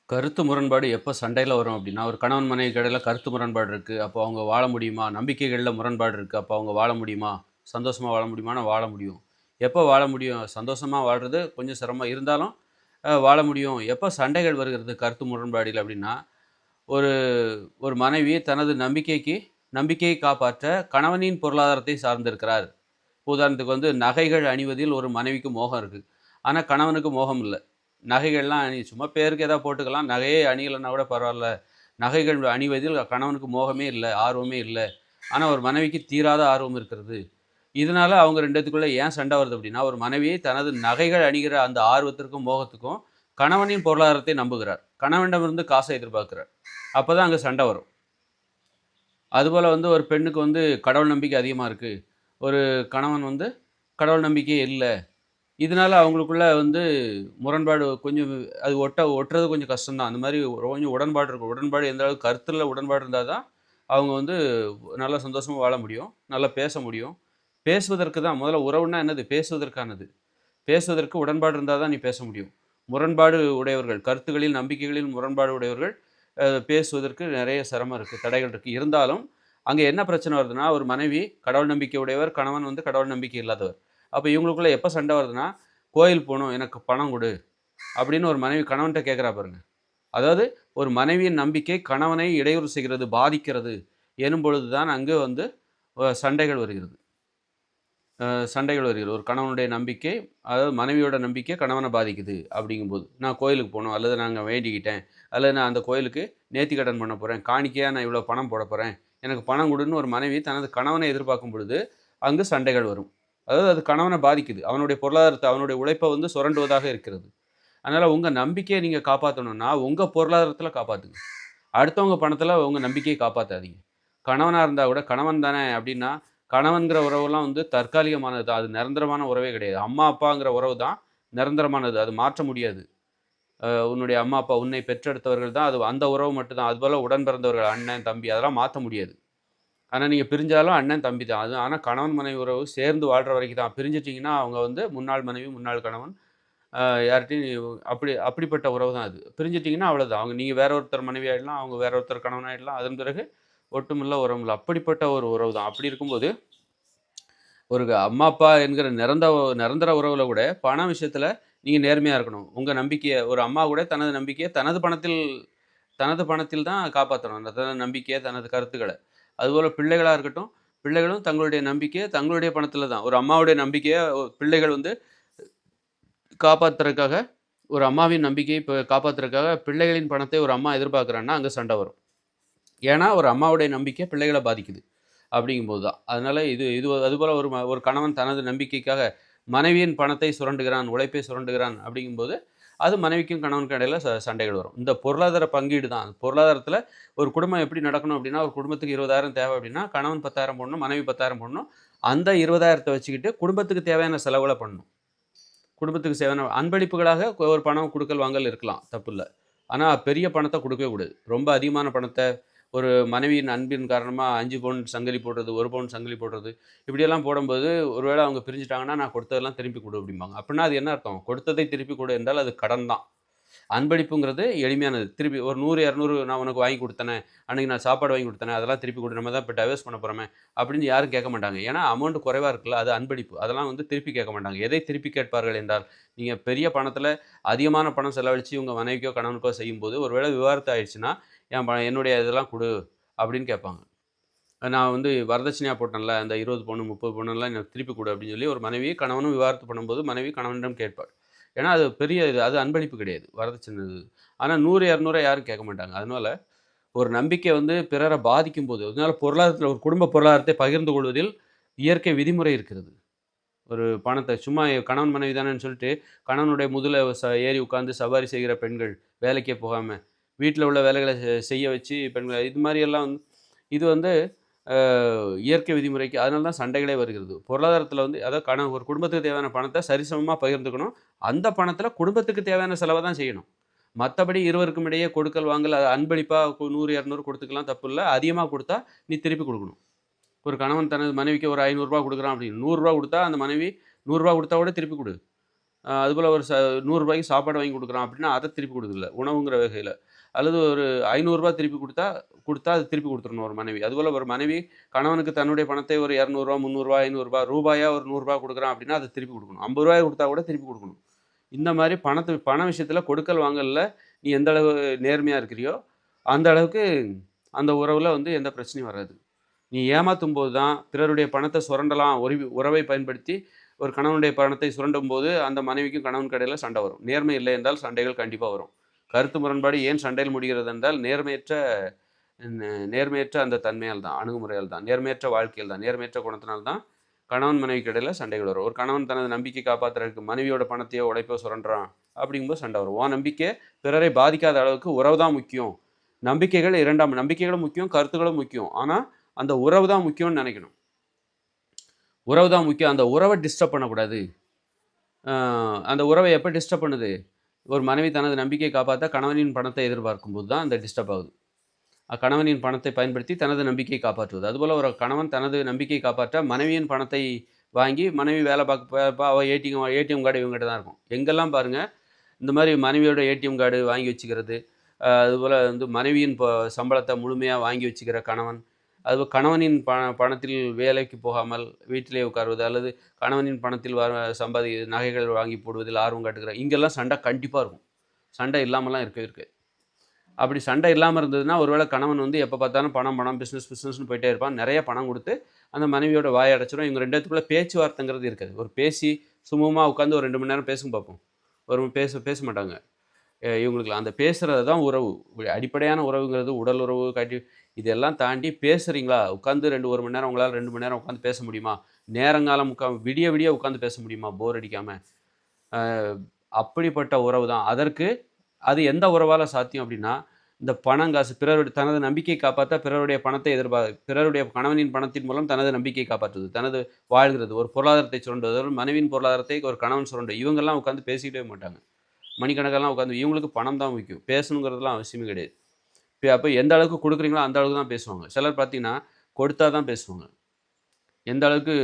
கருத்து முரண்பாடு எப்போ சண்டையில வரும் அப்படின்னா, ஒரு கணவன் மனைவிக்கு இடையில கருத்து முரண்பாடு இருக்கு. அப்போ அவங்க வாழ முடியுமா? நம்பிக்கைகள்ல முரண்பாடு இருக்கு. அப்போ அவங்க வாழ முடியுமா? சந்தோஷமா வாழ முடியுமான்னா வாழ முடியும். எப்போ வாழ முடியும்? சந்தோஷமா வாழ்றது கொஞ்சம் சிரமம் இருந்தாலும் வாழ முடியும். எப்போ சண்டைகள் வருகிறது கருத்து முரண்பாடில் அப்படின்னா, ஒரு ஒரு மனைவி தனது நம்பிக்கையை காப்பாற்ற கணவனின் பொருளாதாரத்தை சார்ந்திருக்கிறார். உதாரணத்துக்கு வந்து நகைகள் அணிவதில் ஒரு மனைவிக்கு மோகம் இருக்கு. ஆனா கணவனுக்கு மோகம் இல்ல. நகைகள்லாம் சும்மா பேருக்கு ஏதாவது போட்டுக்கலாம். நகையே அணியலன்னா கூட பரவால்ல. நகைகள் அணிவதில் கணவனுக்கு மோகமே இல்ல, ஆர்வமே இல்ல. ஆனா ஒரு மனைவிக்கு தீராத ஆர்வம் இருக்கிறது. இதனால அவங்க 2 பேத்துக்குள்ள ஏன் சண்டை வருது அப்படின்னா, ஒரு மனைவி தனது நகைகள் அணிகிற அந்த ஆர்வத்திற்கும், மோகத்துக்கும் கணவனின் பொருளாதாரத்தை நம்புகிறார். கணவனிடமிருந்து காசை எதிர்பார்க்கிறார். அப்பதான் அங்க சண்டை வரும். அதுபோல வந்து ஒரு பெண்ணுக்கு வந்து கடவுள் நம்பிக்கை அதிகமா இருக்கு. ஒரு கணவன் வந்து கடவுள் நம்பிக்கையே இல்ல. இதனால அவங்களுக்குள்ள வந்து முரண்பாடு கொஞ்சம் அது ஒட்டுறது கொஞ்சம் கஷ்டம் தான். அந்த மாரி கொஞ்சம் உடன்பாடு இருக்கும். உடன்பாடு எந்த அளவுக்கு கருத்துல உடன்பாடு இருந்தா தான், அவங்க வந்து நல்லா சந்தோஷமா வாழ முடியும். நல்லா பேச முடியும். பேசுவதற்கு தான் முதல்ல உறவுன்னா என்னது? பேசுவதற்கானது. பேசுவதற்கு உடன்பாடு இருந்தா தான் நீ பேச முடியும். முரண்பாடு உடையவர்கள், கருத்துகளில், நம்பிக்கைகளில் முரண்பாடு உடையவர்கள் பேசுவதற்கு நெறைய சிரமம் இருக்கு, தடைகள் இருக்கு. இருந்தாலும், அங்க என்ன பிரச்சனை வருதுன்னா, ஒரு மனைவி கடவுள் நம்பிக்கை உடையவர், கணவன் வந்து கடவுள் நம்பிக்கை இல்லாதவர். அப்ப இவங்களுக்குள்ள எப்ப சண்டை வருதுன்னா, "கோயில் போணும், எனக்கு பணம் குடு" அப்படின்னு ஒரு மனைவி கணவன்ட்ட கேட்கிறா பாருங்க. அதாவது ஒரு மனைவியின் நம்பிக்கை கணவனை இடையூறு செய்கிறது, பாதிக்கிறது எனும் பொழுது தான் அங்கு வந்து சண்டைகள் வருகிறது. சண்டைகள் வருகிறது. ஒரு கணவனுடைய நம்பிக்கை, அதாவது மனைவியோட நம்பிக்கை கணவன பாதிக்குது அப்படிங்கும்போது. நான் கோயிலுக்கு போணும், அல்லது நாங்க வேண்டிக்கிட்டேன், அல்லது நான் அந்த கோயிலுக்கு நேர்த்திக்கடன் பண்ண போறேன், காணிக்கையா நான் இவ்வளோ பணம் போடப் போறேன், எனக்கு பணம் குடுன்னு ஒரு மனைவி தனது கணவனை எதிர்பார்க்கும் பொழுது, அங்கு சண்டைகள் வரும். அதாவது அது கணவன பாதிக்குது. அவனுடைய பொருளாதாரத்த, அவனுடைய உழைப்ப வந்து சுரண்டுவதாக இருக்கிறது. அதனால உங்க நம்பிக்கைய நீங்க காப்பாத்தணும்னா, உங்க பொருளாதாரத்துல காப்பாத்துங்க. அடுத்தவங்க பணத்துல உங்க நம்பிக்கைய காப்பாத்தாதீங்க. கணவனா இருந்தா கூட, கணவன் தானே அப்டின்னா, கணவன்கிற உறவுலாம் வந்து தற்காலிகமானது தான். அது நிரந்தரமான உறவே கிடையாது. அம்மா, அப்பாங்கிற உறவு தான் நிரந்தரமானது. அது மாற்ற முடியாது. உன்னுடைய அம்மா, அப்பா உன்னை பெற்றெடுத்தவர்கள் தான். அது அந்த உறவு மட்டும் தான். அதுபோல உடன் பிறந்தவர்கள் அண்ணன், தம்பி அதெல்லாம் மாத்த முடியாது. ஆனா நீங்க பிரிஞ்சாலும் அண்ணன், தம்பி தான். அது ஆனா கணவன், மனைவி உறவு சேர்ந்து வாழ்ற வரைக்கும் தான். பிரிஞ்சுட்டீங்கன்னா, அவங்க வந்து முன்னாள் மனைவி, முன்னாள் கணவன். யார்ட்டயும் அப்படிப்பட்ட உறவு தான் அது. பிரிஞ்சுட்டீங்கன்னா அவ்வளோதான். நீங்க வேற ஒருத்தர் மனைவி ஆயிடலாம். அவங்க வேற ஒருத்தர் கணவன் ஆயிடலாம். அதன் பிறகு ஒட்டுமில்ல உறவுமில்ல. அப்படிப்பட்ட ஒரு உறவு தான். அப்படி இருக்கும்போது, ஒரு அம்மா, அப்பா என்கிற நிரந்தர உறவுல கூட பண விஷயத்துல நீங்க நேர்மையா இருக்கணும். உங்க நம்பிக்கைய ஒரு அம்மா கூட தனது நம்பிக்கைய தனது பணத்தில் தான் காப்பாத்தணும். தனது நம்பிக்கைய, தனது கருத்துக்கள. அதுபோல பிள்ளைகளா இருக்கட்டும், பிள்ளைகளும் தங்களுடைய நம்பிக்கைய தங்களுடைய பணத்துல தான். ஒரு அம்மாவுடைய நம்பிக்கைய பிள்ளைகள் வந்து காப்பாத்துறதுக்காக ஒரு அம்மாவின் நம்பிக்கையை காப்பாத்துறதுக்காக பிள்ளைகளின் பணத்தை ஒரு அம்மா எதிர்பார்க்குறான்னா, அங்க சண்டை வரும். ஏன்னா, ஒரு அம்மாவுடைய நம்பிக்கை பிள்ளைகள பாதிக்குது. அப்படிங்கும்போது தான். அதனால இது இது அதுபோல ஒரு கணவன் தனது நம்பிக்கைக்காக மனைவியின் பணத்தை சுரண்டுகிறான், உழைப்பை சுரண்டுகிறான் அப்படிங்கும்போது, அது மனைவிக்கும் கணவனுக்கும் இடையில சண்டைகள் வரும். இந்த பொருளாதார பங்கீடு தான். பொருளாதாரத்தில ஒரு குடும்பம் எப்படி நடக்கணும் அப்படின்னா, ஒரு குடும்பத்துக்கு 20,000 தேவை அப்படின்னா, கணவன் 10,000 போடணும், மனைவி 10,000 போடணும். அந்த 20,000த்த வச்சுக்கிட்டு குடும்பத்துக்கு தேவையான செலவுகள பண்ணணும். குடும்பத்துக்கு தேவையான அன்பளிப்புகளாக ஒரு பணம் குடுக்கல், வாங்கல் இருக்கலாம். தப்பில்ல. ஆனா, பெரிய பணத்த குடுக்கவே கூடாது. ரொம்ப அதிகமான பணத்த ஒரு மனைவியின் அன்பின் காரணமா 5 பவுன் சங்கிலி போடுறது, 1 பவுன் சங்கிலி போடுறது, இப்படியெல்லாம் போடும்போது, ஒரு வேள அவங்க பிரிஞ்சுட்டாங்கன்னா, நான் கொடுத்ததெல்லாம் திருப்பி குடு அப்படிம்பாங்க. அப்படின்னா அது என்ன அர்த்தம்? கொடுத்ததை திருப்பி குடு என்றால் அது கடன் தான். அன்பளிப்புங்கிறது எளிமையானது. திருப்பி ஒரு 100, 200 நான் உனக்கு வாங்கி குடுத்தேனே, அன்னைக்கு நான் சாப்பாடு வாங்கி குடுத்தேனே, அதெல்லாம் திருப்பி குடு. நம்ம தான் இப்ப டைவர்ஸ் பண்ண போறோமே, அப்படின்னு யாரும் கேட்க மாட்டாங்க. ஏன்னா, அமௌண்ட் குறைவா இருக்குல்ல, அது அன்பளிப்பு. அதெல்லாம் வந்து திருப்பி கேட்க மாட்டாங்க. எதை திருப்பி கேட்பார்கள் என்றால், நீங்க பெரிய பணத்தில அதிகமான பணம் செலவழிச்சு உங்க மனைவிக்கோ, கணவனுக்கோ செய்யும்போது, ஒரு வேளை விவாகரத்து ஆயிடுச்சுன்னா, என்னுடைய இதெல்லாம் குடு அப்படின்னு கேட்பாங்க. நான் வந்து வரதட்சணையா போட்டேன்ல, அந்த 20 பவுனு, 30 பவுனெல்லாம் எனக்கு திருப்பி குடு அப்படின்னு சொல்லி ஒரு மனைவி கணவனும் விவாகரத்து பண்ணும்போது, மனைவி கணவனிடம் கேட்பாள். ஏன்னா, அது பெரிய இது. அது அன்பளிப்பு கிடையாது. வரதட்சணை இது. ஆனா 100, 200 யாரும் கேட்க மாட்டாங்க. அதனால ஒரு நம்பிக்கை வந்து பிறர பாதிக்கும்போது, அதனால பொருளாதாரத்தில ஒரு குடும்ப பொருளாதாரத்தை பகிர்ந்து கொள்வதில் இயற்கை விதிமுறை இருக்கிறது. ஒரு பணத்த சும்மா கணவன் மனைவி தானேன்னு சொல்லிட்டு, கணவனுடைய முதுகுல ஏறி உட்கார்ந்து சவாரி செய்கிற பெண்கள், வேலைக்கே போகாம, வீட்ல உள்ள வேலைகள செய்ய வச்சு பெண்கள் இது மாரியெல்லாம் வந்து இது வந்து அ இயற்கை விதிமுறைக்கு அதனால தான் சண்டைகளே வருகிறது. பொருளாதாரத்தில வந்து அதாவது ஒரு குடும்பத்துக்கு தேவையான பணத்த சரிசமமா பகிர்ந்துக்கணும். அந்த பணத்தில குடும்பத்துக்கு தேவையான செலவ தான் செய்யணும். மத்தபடி இருவருக்கும் இடையே கொடுக்கல், வாங்கல் அது அன்பளிப்பா 100, 200 குடுத்துக்கலாம் தப்பில்ல. அதிகமா குடுத்தா நீ திருப்பி குடுக்கணும். ஒரு கணவன் தனது மனைவிக்கு ஒரு ரூ. 500 குடுக்குறான் அப்படின்னு ரூ. 100 குடுத்தா அந்த மனைவி ரூ. 100 குடுத்தா கூட திருப்பி குடு. அதுபோல் ஒரு ₹100 சாப்பாடு வாங்கி கொடுக்குறான் அப்படின்னா அதை திருப்பி கொடுக்கல உணவுங்கிற வகையில். அல்லது ஒரு ₹500 திருப்பி கொடுத்தா கொடுத்தா அது திருப்பி கொடுத்துடணும் ஒரு மனைவி. அதுபோல் ஒரு மனைவி கணவனுக்கு தன்னுடைய பணத்தை ஒரு ₹200 ₹300 ₹500 ரூபாயா ஒரு ₹100 கொடுக்குறான் அப்படின்னா அதை திருப்பி கொடுக்கணும். ₹50 கொடுத்தா கூட திருப்பி கொடுக்கணும். இந்த மாதிரி பண விஷயத்தில் கொடுக்கல் வாங்கல்ல நீ எந்த அளவு நேர்மையாக இருக்கிறியோ அந்த அளவுக்கு அந்த உறவில் வந்து எந்த பிரச்சனையும் வராது. நீ ஏமாற்றும் போது தான் பிறருடைய பணத்தை சுரண்டலாம். உறவை பயன்படுத்தி ஒரு கணவனுடைய பணத்தை சுரண்டும் போது அந்த மனைவிக்கும் கணவனுக்கு இடையில சண்டை வரும். நேர்மை இல்லை என்றால் சண்டைகள் கண்டிப்பாக வரும். கருத்து முரண்பாடு ஏன் சண்டையில் முடிகிறது என்றால் நேர்மையற்ற அந்த தன்மையால் தான், அணுகுமுறையால் தான், நேர்மையற்ற வாழ்க்கையில் தான், நேர்மையற்ற குணத்தினால் தான் கணவன் மனைவிக்கு இடையில சண்டைகள் வரும். ஒரு கணவன் தனது நம்பிக்கை காப்பாற்றுறதுக்கு மனைவியோட பணத்தையோ உழைப்போ சுரண்டுறான் அப்படிங்கும்போது சண்டை வரும். உன் நம்பிக்கை பிறரை பாதிக்காத அளவுக்கு உறவு தான் முக்கியம். நம்பிக்கைகள் இரண்டாம், நம்பிக்கைகளும் முக்கியம், கருத்துக்களும் முக்கியம். ஆனால் அந்த உறவு தான் முக்கியம்னு நினைக்கணும். உறவு தான் முக்கியம். அந்த உறவை டிஸ்டர்ப் பண்ணக்கூடாது. அந்த உறவை எப்போ டிஸ்டர்ப் பண்ணுது? ஒரு மனைவி தனது நம்பிக்கையை காப்பாற்ற கணவனின் பணத்தை எதிர்பார்க்கும்போது தான் அந்த டிஸ்டர்ப் ஆகுது. கணவனின் பணத்தை பயன்படுத்தி தனது நம்பிக்கையை காப்பாற்றுவது. அதுபோல் ஒரு கணவன் தனது நம்பிக்கையை காப்பாற்ற மனைவியின் பணத்தை வாங்கி மனைவி வேலை பார்க்க அவள் ஏடிஎம் கார்டு இவங்ககிட்ட தான் இருக்கும். எங்கெல்லாம் பாருங்கள் இந்த மாதிரி மனைவியோட ஏடிஎம் கார்டு வாங்கி வச்சுக்கிறது, அதுபோல் வந்து மனைவியின் சம்பளத்தை முழுமையாக வாங்கி வச்சுக்கிற கணவன், அதுபோல் கணவனின் பணத்தில் வேலைக்கு போகாமல் வீட்டிலே உட்காருவது, அல்லது கணவனின் பணத்தில் நகைகள் வாங்கி போடுவதில் ஆர்வம் காட்டுகிற, இங்கெல்லாம் சண்டை கண்டிப்பாக இருக்கும். சண்டை இல்லாமலாம் இருக்குது. அப்படி சண்டை இல்லாமல் இருந்ததுன்னா ஒருவேளை கணவன் வந்து எப்போ பார்த்தாலும் பணம் பிஸ்னஸ்னு போயிட்டே இருப்பான். நிறைய பணம் கொடுத்து அந்த மனைவியோட வாயை அடைச்சிடும். இவங்க 2 பேத்துக்குள்ளே பேச்சுவார்த்தைங்கிறது இருக்காது. ஒரு பேசி சுமூகமாக உட்காந்து ஒரு 2 மணி நேரம் பேசும் பார்ப்போம். பேச மாட்டாங்க. இவங்களுக்கு அந்த பேசுகிறது தான் உறவு. அடிப்படையான உறவுங்கிறது உடல் உறவு இதெல்லாம் தாண்டி பேசுகிறீங்களா? உட்காந்து 1 மணி நேரம் உங்களால் 2 மணி நேரம் உட்காந்து பேச முடியுமா? நேரங்காலம் விடிய உட்காந்து பேச முடியுமா போர் அடிக்காமல்? அப்படிப்பட்ட உறவு தான். அதற்கு அது எந்த உறவால் சாத்தியம் அப்படின்னா, இந்த பணம் காசு தனது நம்பிக்கை காப்பாற்ற பிறருடைய பணத்தை பிறருடைய கணவனின் பணத்தின் மூலம் தனது நம்பிக்கையை காப்பாற்றுவது, தனது வாழ்கிறது, ஒரு பொருளாதாரத்தை சுரண்டுவது, மனைவியின் பொருளாதாரத்தை ஒரு கணவன் சுரண்டு, இவங்கெல்லாம் உட்காந்து பேசிக்கிட்டே மாட்டாங்க. மணிக்கணக்கெல்லாம் உட்காந்து இவங்களுக்கு பணம் தான் முக்கியம். பேசணுங்கிறதுலாம் அவசியமே கிடையாது. அப்போ எந்த அளவுக்கு கொடுக்குறீங்களோ அந்த அளவுக்கு தான் பேசுவாங்க. சிலர் பார்த்தீங்கன்னா கொடுத்தா தான் பேசுவாங்க. எந்த அளவுக்கு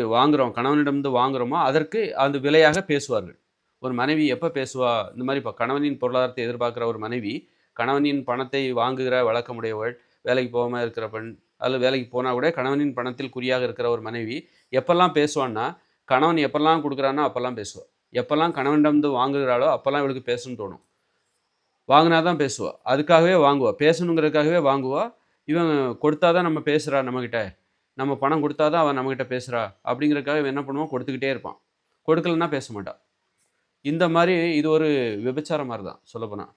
கணவனிடமிருந்து வாங்குகிறோமோ அதற்கு அந்த விலையாக பேசுவார்கள். ஒரு மனைவி எப்போ பேசுவா? இந்த மாதிரி இப்போ கணவனின் பொருளாதாரத்தை எதிர்பார்க்குற ஒரு மனைவி, கணவனின் பணத்தை வாங்குகிற வழக்கமுடையவள், வேலைக்கு போகாமல் இருக்கிற பெண், அல்லது வேலைக்கு போனால் கூட கணவனின் பணத்தில் குறியாக இருக்கிற ஒரு மனைவி எப்போல்லாம் பேசுவான்னா, கணவன் எப்போல்லாம் கொடுக்குறானோ அப்போல்லாம் பேசுவாள். எப்போல்லாம் கணவனிடமிருந்து வாங்குகிறாளோ அப்போல்லாம் இவளுக்கு பேசணும்னு தோணும். வாங்கினா தான் பேசுவாள். அதுக்காகவே வாங்குவாள். பேசணுங்கிறதுக்காகவே வாங்குவாள். இவன் கொடுத்தா தான் நம்ம பேசுகிறா நம்மக்கிட்ட, நம்ம பணம் கொடுத்தா தான் அவன் நம்மக்கிட்ட பேசுகிறா அப்படிங்கிறதுக்காக இவன் என்ன பண்ணுவான்? கொடுத்துக்கிட்டே இருப்பான். கொடுக்கலன்னா பேச மாட்டான். இந்த மாதிரி இது ஒரு விபச்சாரம் மாதிரி தான் சொல்லப்போனால்.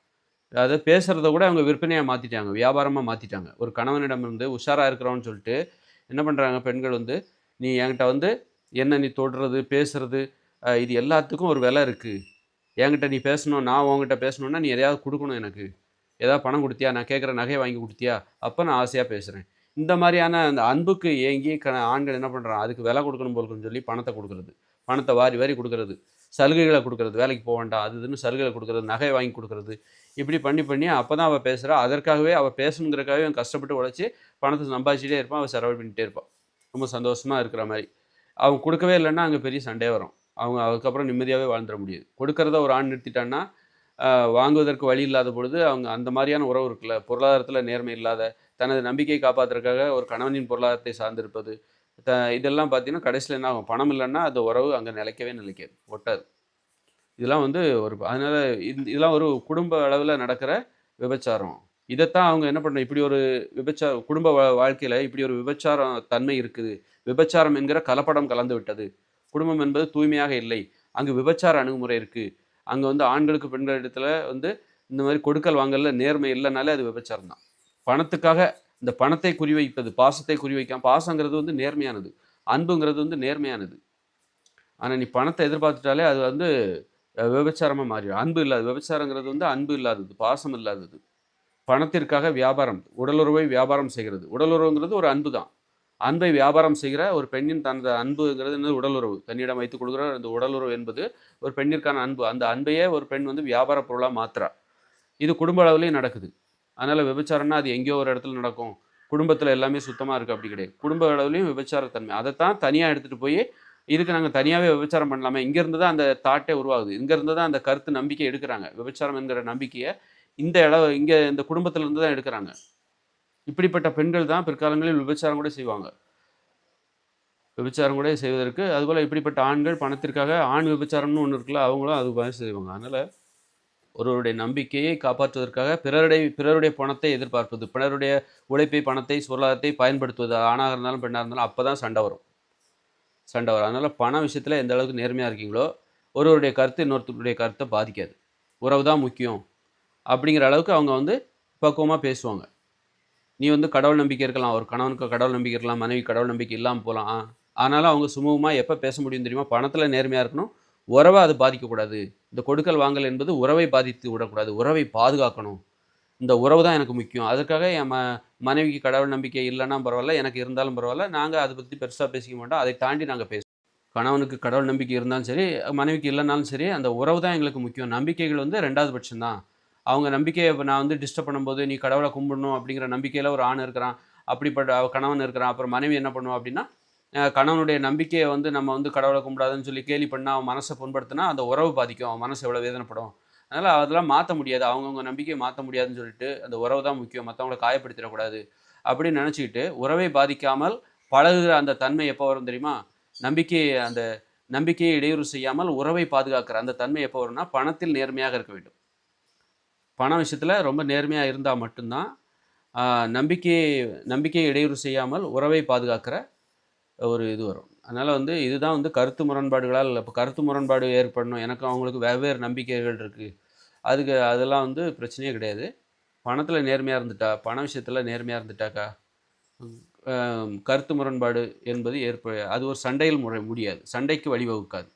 அதாவது பேசுகிறத கூட அவங்க விற்பனையாக மாற்றிட்டாங்க, வியாபாரமாக மாற்றிட்டாங்க. ஒரு கணவனிடம் வந்து உஷாராக இருக்கிறோன்னு சொல்லிட்டு என்ன பண்ணுறாங்க பெண்கள் வந்து, நீ என்கிட்ட வந்து என்ன நீ தொடுறது, பேசுகிறது, இது எல்லாத்துக்கும் ஒரு விலை இருக்குது. என்கிட்ட நீ பேசணும், நான் உங்ககிட்ட பேசணுன்னா நீ எதையாவது கொடுக்கணும் எனக்கு. ஏதாவது பணம் கொடுத்தியா? நான் கேட்குற நகையை வாங்கி கொடுத்தியா? அப்போ நான் ஆசையாக பேசுகிறேன். இந்த மாதிரியான அந்த அன்புக்கு ஏங்கி ஆண்கள் என்ன பண்ணுறான்? அதுக்கு விலை கொடுக்கணும் போலுக்குன்னு சொல்லி பணத்தை கொடுக்குறது, பணத்தை வாரி வாரி கொடுக்குறது, சலுகைகளை கொடுக்குறது, வேலைக்கு போக வேண்டாம் அது இதுன்னு சலுகைகளை கொடுக்குறது, நகை வாங்கி கொடுக்குறது, இப்படி பண்ணி அப்போ தான் அவள் பேசுகிறா. அதற்காகவே அவள் பேசணுங்கிறக்காகவே அவன் கஷ்டப்பட்டு உழைச்சி பணத்தை சம்பாதிச்சிட்டே இருப்பான். அவள் செலவு பண்ணிகிட்டே இருப்பான் ரொம்ப சந்தோஷமாக இருக்கிற மாதிரி. அவன் கொடுக்கவே இல்லைன்னா அங்கே பெரிய சண்டையே வரும். அவங்க அதுக்கப்புறம் நிம்மதியாகவே வாழ்ந்துட முடியாது. கொடுக்கறத ஒரு ஆண் நிறுத்திட்டான்னா வாங்குவதற்கு வழி இல்லாத பொழுது அவங்க அந்த மாதிரியான உறவு இருக்குல்ல, பொருளாதாரத்தில் நேர்மை இல்லாத, தனது நம்பிக்கையை காப்பாற்றுறதுக்காக ஒரு கணவனின் பொருளாதாரத்தை சார்ந்திருப்பது, இதெல்லாம் பார்த்தீங்கன்னா கடைசியில் என்ன ஆகும்? பணம் இல்லைன்னா அந்த உறவு அங்கே நிலைக்காது, ஒட்டாது. இதெல்லாம் வந்து அதனால் இதெல்லாம் ஒரு குடும்ப அளவில் நடக்கிற விபச்சாரம். இதைத்தான் அவங்க என்ன பண்ணணும்? இப்படி ஒரு குடும்ப வாழ்க்கையில் இப்படி ஒரு விபச்சாரம் தன்மை இருக்குது, விபச்சாரம் என்கிற கலப்படம் கலந்து விட்டது, குடும்பம் என்பது தூய்மையாக இல்லை, அங்கு விபச்சார அணுகுமுறை இருக்குது, அங்கே வந்து ஆண்களுக்கு பெண்களிடத்தில் வந்து இந்த மாதிரி கொடுக்கல் வாங்கல நேர்மை இல்லைனாலே அது விபச்சாரம் தான். பணத்துக்காக இந்த பணத்தை குறிவைப்பது, பாசத்தை குறிவைக்காம, பாசங்கிறது வந்து நேர்மையானது, அன்புங்கிறது வந்து நேர்மையானது. ஆனால் நீ பணத்தை எதிர்பார்த்துட்டாலே அது வந்து விபச்சாரமாக மாறிடும். அன்பு இல்லாது, விபச்சாரங்கிறது வந்து அன்பு இல்லாதது, பாசம் இல்லாதது, பணத்திற்காக வியாபாரம், உடலுறவை வியாபாரம் செய்கிறது. உடலுறவுங்கிறது ஒரு அன்பு தான். அன்பை வியாபாரம் செய்கிற ஒரு பெண்ணின் தனது அன்புங்கிறது என்னது? உடலுறவு. தன்னிடம் வைத்துக் கொடுக்குற அந்த உடலுறவு என்பது ஒரு பெண்ணிற்கான அன்பு. அந்த அன்பையே ஒரு பெண் வந்து வியாபார பொருளாக மாற்றுறா. இது குடும்ப அளவுலேயும் நடக்குது. அதனால் விபச்சாரம்னா அது எங்கேயோ ஒரு இடத்துல நடக்கும், குடும்பத்தில் எல்லாமே சுத்தமாக இருக்குது அப்படி கிடையாது. குடும்ப அளவுலேயும் விபச்சாரத்தன்மை. அதைத்தான் தனியாக எடுத்துகிட்டு போய் இதுக்கு நாங்க தனியாவே விபச்சாரம் பண்ணலாமே! இங்கேருந்து தான் அந்த தாட்டே உருவாகுது. இங்கேருந்து தான் அந்த கருத்து நம்பிக்கை எடுக்குறாங்க. விபச்சாரம் என்கிற நம்பிக்கைய இந்த குடும்பத்திலருந்து தான் எடுக்குறாங்க. இப்படிப்பட்ட பெண்கள் தான் பிற்காலங்களில் விபச்சாரம் கூட செய்வாங்க. விபச்சாரம் கூட செய்வதற்கு அதுபோல இப்படிப்பட்ட ஆண்கள் பணத்திற்காக ஆண் விபச்சாரம்னு ஒண்ணு இருக்குல்ல, அவங்களும் அது மாரி செய்வாங்க. அதனால ஒருவருடைய நம்பிக்கையை காப்பாற்றுவதற்காக பிறருடைய பணத்தை எதிர்பார்ப்பது, பிறருடைய உழைப்பை, பணத்தை, பொருளாதாரத்தை பயன்படுத்துவது ஆணாக இருந்தாலும், பெண்ணா இருந்தாலும் அப்பதான் சண்டை வரும். அதனால பண விஷயத்துல எந்த அளவுக்கு நேர்மையா இருக்கீங்களோ, ஒருவருடைய கருத்து இன்னொருத்தருடைய கருத்த பாதிக்காது. உறவு தான் முக்கியம். அப்படிங்கிற அளவுக்கு அவங்க வந்து பக்குவமா பேசுவாங்க. நீ வந்து கடவுள் நம்பிக்கை இருக்கலாம். ஒரு கணவனுக்கு கடவுள் நம்பிக்கை இருக்கலாம். மனைவிக்கு கடவுள் நம்பிக்கை இல்லாம போலாம். ஆனாலும் அவங்க சுமூகமா எப்ப பேச முடியும் தெரியுமா? பணத்துல நேர்மையா இருக்கணும். உறவ அது பாதிக்கக்கூடாது. இந்த கொடுக்கல், வாங்கல் என்பது உறவை பாதித்து விடக்கூடாது. உறவை பாதுகாக்கணும். இந்த உறவு தான் எனக்கு முக்கியம். அதுக்காக என் மனைவிக்கு கடவுள் நம்பிக்கை இல்லன்னா பரவால்ல. எனக்கு இருந்தாலும் பரவால்ல. நாங்க அத பத்தி பெருசா பேசிக்க மாட்டோம். அதை தாண்டி நாங்க பேசுவோம். கணவனுக்கு கடவுள் நம்பிக்கை இருந்தாலும் சரி, மனைவிக்கு இல்லன்னாலும் சரி, அந்த உறவு தான் எங்களுக்கு முக்கியம். நம்பிக்கைகள் வந்து 2வது பட்சம் தான். அவங்க நம்பிக்கைய இப்ப நான் வந்து டிஸ்டர்ப் பண்ணும்போது, நீ கடவுள கும்பிடணும் அப்படிங்கிற நம்பிக்கையில ஒரு ஆண் இருக்கிறான். அப்படிப்பட்ட கணவன் இருக்கிறான். அப்புறம் மனைவி என்ன பண்ணுவா அப்படின்னா, கணவனுடைய நம்பிக்கைய வந்து நம்ம வந்து கடவுள கும்பிடாதன்னு சொல்லி கேலி பண்ணா, அவன் மனச புண்படுத்தினா, அந்த உறவு பாதிக்கும். அவன் மனசு எவ்வளோ வேதனைப்படும். அதனால அதெல்லாம் மாத்த முடியாது. அவங்கவங்க நம்பிக்கைய மாத்த முடியாதுன்னு சொல்லிட்டு, அந்த உறவு தான் முக்கியம். மத்தவங்கள காயப்படுத்திறக்கூடாது. அப்படின்னு நெனச்சுக்கிட்டு, உறவை பாதிக்காமல் பழகுகிற அந்த தன்மை எப்போ வரும் தெரியுமா? அந்த நம்பிக்கையை இடையூறு செய்யாமல் உறவை பாதுகாக்கிற அந்த தன்மை எப்போ வரும்னா, பணத்தில் நேர்மையாக இருக்க வேண்டும். பண விஷயத்துல ரொம்ப நேர்மையா இருந்தா மட்டும் தான், அ நம்பிக்கையை நம்பிக்கையை இடையூறு செய்யாமல் உறவை பாதுகாக்கிற ஒரு இது வரும். அதனால வந்து இதுதான் வந்து கருத்து முரண்பாடுகளால் இப்ப கருத்து முரண்பாடு ஏற்படணும். எனக்கும் அவங்களுக்கும் வெவ்வேறு நம்பிக்கைகள் இருக்கு. அதெல்லாம் வந்து பிரச்சனையே கிடையாது. பணத்துல நேர்மையா இருந்துட்டா, பண விஷயத்துல நேர்மையா இருந்துட்டாக்கா, கருத்து முரண்பாடு என்பது அது ஒரு சண்டையில் முடியாது. சண்டைக்கு வழிவகுக்காது.